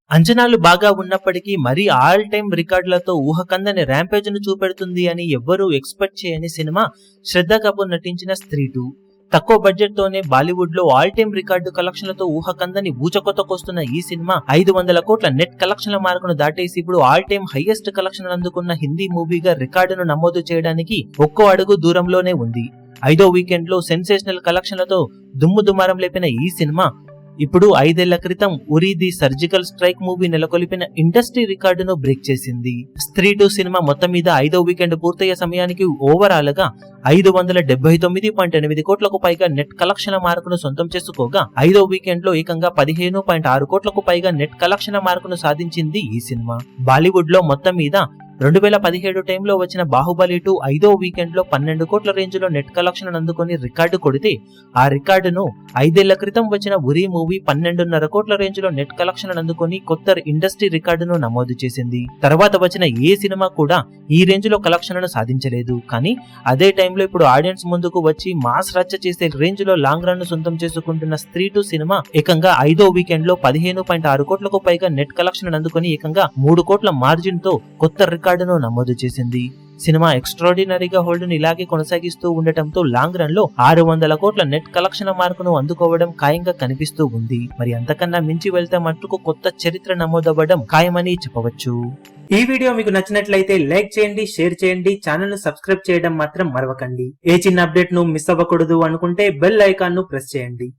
అంచనాలు బాగా ఉన్నప్పటికీ మరీ ఆల్ టైమ్ రికార్డులతో ఊహకందని ర్యాంపేజ్ ను చూపెడుతుంది అని ఎవ్వరూ ఎక్స్పెక్ట్ చేయని సినిమా శ్రద్ధా కపూర్ నటించిన స్త్రీ 2. తక్కువ బడ్జెట్ తోనే బాలీవుడ్ లో ఆల్ టైమ్ రికార్డు కలెక్షన్లతో ఊహకందని ఊచకొత్తకొస్తున్న ఈ సినిమా 500 కోట్ల నెట్ కలెక్షన్ల మార్కును దాటేసి ఇప్పుడు ఆల్ టైమ్ హైయెస్ట్ కలెక్షన్ అందుకున్న హిందీ మూవీగా రికార్డును నమోదు చేయడానికి ఒక్కో అడుగు దూరంలోనే ఉంది. 5వ వీకెండ్ లో సెన్సేషనల్ కలెక్షన్లతో దుమ్ము దుమారం లేపిన ఈ సినిమా ఇప్పుడు 5 ఏళ్ల క్రితం Uri the surgical strike movie నెలకొల్పిన ఇండస్ట్రీ రికార్డును బ్రేక్ చేసింది. స్త్రీ 2 సినిమా మొత్తం మీద 5వ వీకెండ్ పూర్తయ్యే సమయానికి ఓవరాల్ గా 579.8 కోట్లకు పైగా నెట్ కలెక్షన్ల మార్కును సొంతం చేసుకోగా 5వ వీకెండ్ లో ఏకంగా 15.6 కోట్లకు పైగా నెట్ కలెక్షన్ల మార్కును సాధించింది ఈ సినిమా. బాలీవుడ్ లో మొత్తం మీద 2017 టైంలో వచ్చిన బాహుబలి 2 5వ వీకెండ్ లో 12 కోట్ల రేంజ్ లో నెట్ కలెక్షన్ అందుకొని రికార్డు కొడితే ఆ రికార్డును 5 ఏళ్ల క్రితం వచ్చిన ఉరి మూవీ 12.5 కోట్ల రేంజ్ లో నెట్ కలెక్షన్ అందుకొని కొత్త ఇండస్ట్రీ రికార్డును నమోదు చేసింది. తర్వాత వచ్చిన ఏ సినిమా కూడా ఈ రేంజ్ లో కలెక్షన్లను సాధించలేదు. కానీ అదే టైంలో ఇప్పుడు ఆడియన్స్ ముందుకు వచ్చి మాస్ రచ్చ చేసే రేంజ్ లో లాంగ్ రన్ ను సొంతం చేసుకుంటున్న స్త్రీ 2 సినిమా ఏకంగా 5వ వీకెండ్ లో 15.6 కోట్లకు పైగా నెట్ కలెక్షన్ అందుకొని ఏకంగా 3 కోట్ల మార్జిన్ తో కొత్త రికార్డును నమోదు చేసింది. సినిమా ఎక్స్ట్రాడినరీగా హోల్డ్ ను ఇలాగే కొనసాగిస్తూ ఉండటంతో లాంగ్ రన్ లో 600 కోట్ల నెట్ కలెక్షన్ మార్కును అందుకోవడం ఖాయంగా కనిపిస్తూ ఉంది. మరి అంతకన్నా మించి వెళ్తే మట్టుకు కొత్త చరిత్ర నమోదవ్వడం ఖాయమని చెప్పవచ్చు. ఈ వీడియో మీకు నచ్చినట్లయితే లైక్ చేయండి, షేర్ చేయండి, ఛానల్ ను సబ్స్క్రైబ్ చేయడం మాత్రం మరవకండి. ఏ చిన్న అప్డేట్ ను మిస్ అవ్వకూడదు అనుకుంటే బెల్ ఐకాన్ ను ప్రెస్ చేయండి.